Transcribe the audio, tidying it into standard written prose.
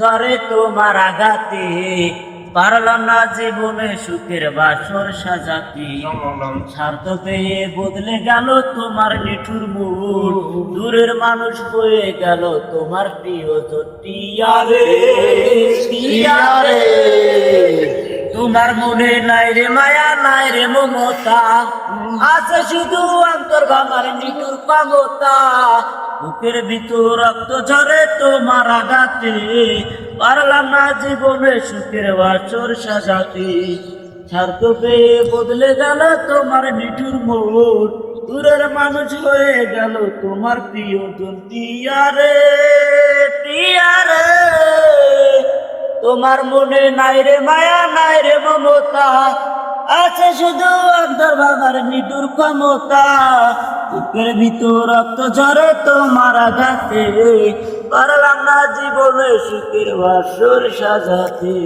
ধরে তোমার আঘাতে পারলাম না জীবনে সুখের বাসর সাজাতে। স্বার্থ পেয়ে বদলে গেল তোমার নিঠুর মুড, দূরের মানুষ হয়ে গেল তোমার প্রিয়জন। টিয়ারে টিয়ারে, তোমার মনে নাই রে মায়া, নাই রে মমতা, আছে শুধু অন্তর ভাঙার নিঠুর পাগতা। বুকের ভিতর রক্ত ঝরে তোমার আঘাতে, পারলাম না জীবনে সুখের বাসর সাজাতে। স্বার্থ পেয়ে বদলে গেল তোমার নিঠুর মোড়, দূরের মানুষ হয়ে গেল তোমার প্রিয়জন। টিয়ারে টিয়ারে, তোমার মনে নাই রে মায়া, নাই রে মমতা, আছে শুধু অন্তর ভাঙার নিঠুর ক্ষমতা। বুকের ভিতর রক্ত ঝরে তোমার আঘাতে, পারলাম না জীবনে সুখের বাসর সাজাতে।